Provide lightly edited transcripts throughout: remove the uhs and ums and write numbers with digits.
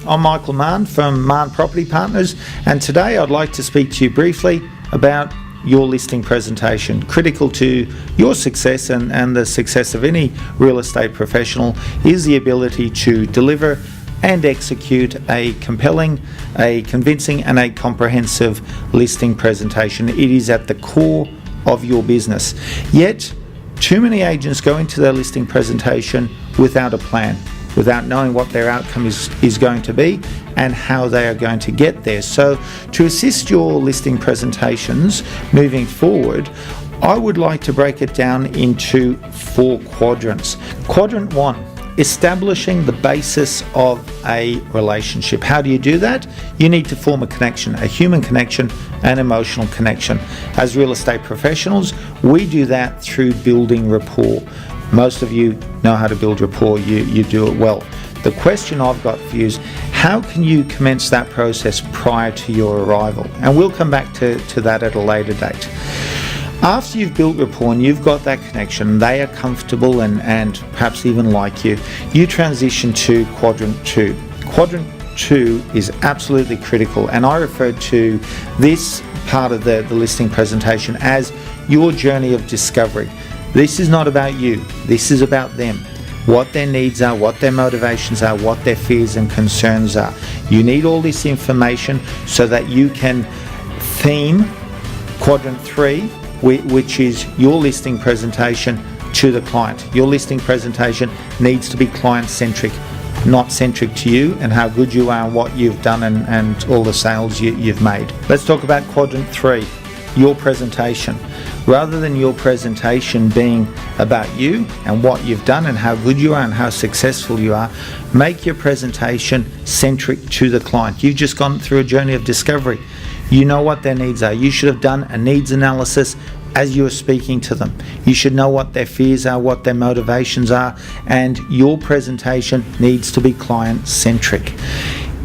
I'm Michael Mahon from Mahon Property Partners, and today I'd like to speak to you briefly about your listing presentation. Critical to your success and the success of any real estate professional is the ability to deliver and execute a compelling, a convincing and a comprehensive listing presentation. It is at the core of your business. Yet, too many agents go into their listing presentation without a plan, without knowing what their outcome is going to be and how they are going to get there. So to assist your listing presentations moving forward, I would like to break it down into 4 quadrants. Quadrant 1, establishing the basis of a relationship. How do you do that? You need to form a connection, a human connection, an emotional connection. As real estate professionals, we do that through building rapport. Most of you know how to build rapport, you do it well. The question I've got for you is, how can you commence that process prior to your arrival? And we'll come back to that at a later date. After you've built rapport and you've got that connection, they are comfortable and perhaps even like you, you transition to quadrant 2. Quadrant 2 is absolutely critical, and I refer to this part of the listing presentation as your journey of discovery. This is not about you, this is about them. What their needs are, what their motivations are, what their fears and concerns are. You need all this information so that you can theme quadrant 3, which is your listing presentation to the client. Your listing presentation needs to be client-centric, not centric to you and how good you are and what you've done and all the sales you've made. Let's talk about quadrant 3, your presentation. Rather than your presentation being about you and what you've done and how good you are and how successful you are, make your presentation centric to the client. You've just gone through a journey of discovery. You know what their needs are. You should have done a needs analysis as you are speaking to them. You should know what their fears are, what their motivations are, and your presentation needs to be client-centric.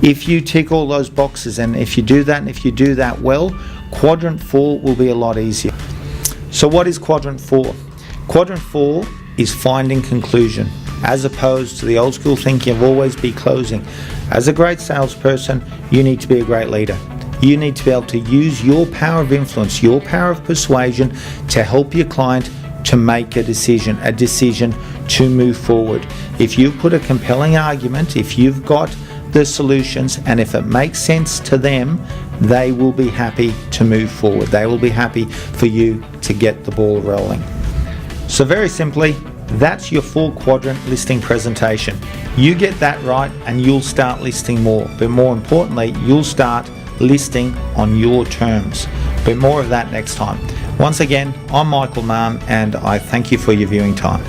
If you tick all those boxes, and if you do that, and if you do that well, quadrant 4 will be a lot easier. So what is quadrant 4? Quadrant 4 is finding conclusion, as opposed to the old school thinking of always be closing. As a great salesperson, you need to be a great leader. You need to be able to use your power of influence, your power of persuasion to help your client to make a decision to move forward. If you put a compelling argument, if you've got the solutions, and if it makes sense to them, they will be happy to move forward. They will be happy for you to get the ball rolling. So very simply, that's your 4-quadrant listing presentation. You get that right and you'll start listing more, but more importantly, you'll start listing on your terms. But more of that next time. Once again, I'm Michael Mahon and I thank you for your viewing time.